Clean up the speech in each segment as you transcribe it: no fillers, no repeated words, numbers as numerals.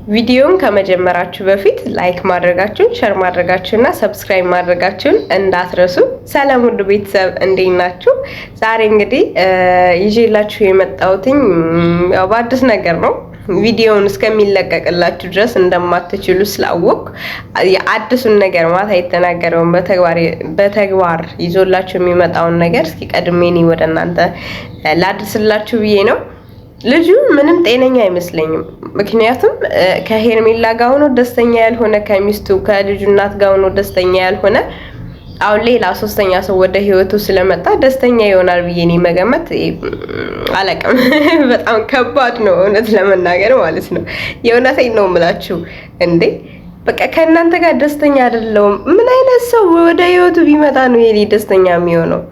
ቪዲዮን ከመጀመራችሁ በፊት ላይክ ማድረጋችሁን፣ ሼር ማድረጋችሁንና ሰብስክራይብ ማድረጋችሁን እንዳትረሱ። ሰላም ሁሉ ቤተሰብ እንዴት ናችሁ? ዛሬ እንግዲህ ይዤላችሁ የመጣሁትኝ ያው በአዲስ ነገር ነው። ቪዲዮውን እስከሚለቀቅላችሁ ድረስ እንደማትችሉ ስላወቅኩ የአዲሱን ነገር ማታ የተናገረውን በተግባር ይዞላችሁ የሚመጣውን ነገር እስኪ ቀድሜ እኔ ወደ እናንተ ላድርስላችሁ ብዬ ነው። ልጁ ምንም ጤነኛ አይመስለኝም። ምክንያቱም ከሄርሜላ ጋር ሆኖ ደስተኛ ያልሆነ፣ ከሚስቱ ከልጁ እናት ጋር ሆኖ ደስተኛ ያልሆነ፣ አሁን ሌላ ሶስተኛ ሰው ወደ ህይወቱ ስለመጣ ደስተኛ ይሆናል ብዬ እኔ መገመት አላውቅም። በጣም ከባድ ነው እውነት ለመናገር ማለት ነው። የእውነቴን ነው የምላችሁ እንዴ በቃ ከእናንተ ጋር ደስተኛ አይደለሁም። ምን አይነት ሰው ወደ ህይወቱ ቢመጣ ነው የኔ ደስተኛ የሚሆነው?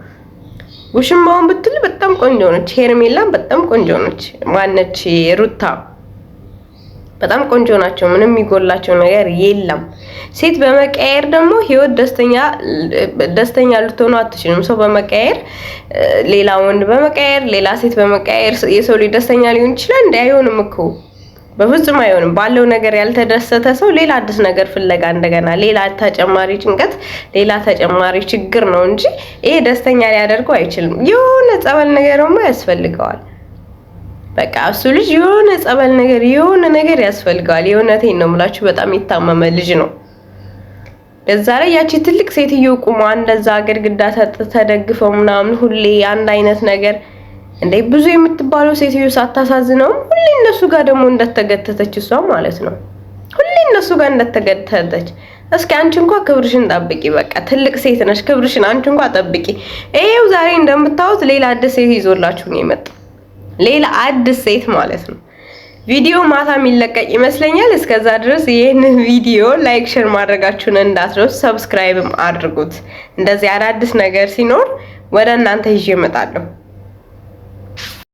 ውሽማውን ብትል በጣም ቆንጆ ነች። ሄርሜላም በጣም ቆንጆ ነች። ማነች ሩታ በጣም ቆንጆ ናቸው። ምንም የሚጎላቸው ነገር የለም። ሴት በመቀየር ደግሞ ህይወት ደስተኛ ልትሆኑ አትችልም። ሰው በመቀየር ሌላ ወንድ በመቀየር ሌላ ሴት በመቀየር የሰው ልጅ ደስተኛ ሊሆን ይችላል? እንዴ አይሆንም እኮ በፍጹም አይሆንም። ባለው ነገር ያልተደሰተ ሰው ሌላ አዲስ ነገር ፍለጋ እንደገና ሌላ ተጨማሪ ጭንቀት፣ ሌላ ተጨማሪ ችግር ነው እንጂ ይሄ ደስተኛ ሊያደርገው አይችልም። የሆነ ጸበል ነገርማ ያስፈልገዋል። በቃ እሱ ልጅ የሆነ ጸበል ነገር የሆነ ነገር ያስፈልገዋል። የእውነቴን ነው የምላችሁ። በጣም የታመመ ልጅ ነው። በዛ ላይ ያቺ ትልቅ ሴትዮ ቁማ እንደዛ ግድግዳ ተደግፈው ምናምን ሁሌ አንድ አይነት ነገር እንዴ ብዙ የምትባለው ሴትዮ ሳታሳዝነውም ሁሌ እነሱ ጋር ደግሞ እንደተገተተች እሷ ማለት ነው። ሁሌ እነሱ ጋር እንደተገተተች። እስኪ አንቺ እንኳን ክብርሽን ጠብቂ። በቃ ትልቅ ሴት ነሽ፣ ክብርሽን አንቺ እንኳን ጠብቂ። ይሄው ዛሬ እንደምታዩት ሌላ አዲስ ሴት ይዞላችሁ ነው የመጣው። ሌላ አዲስ ሴት ማለት ነው። ቪዲዮ ማታ የሚለቀቅ ይመስለኛል። እስከዛ ድረስ ይሄንን ቪዲዮ ላይክ ሼር ማድረጋችሁን እንዳትረሱ፣ ሰብስክራይብም አድርጉት። እንደዚህ አዳዲስ ነገር ሲኖር ወደ እናንተ ይዤ እመጣለሁ።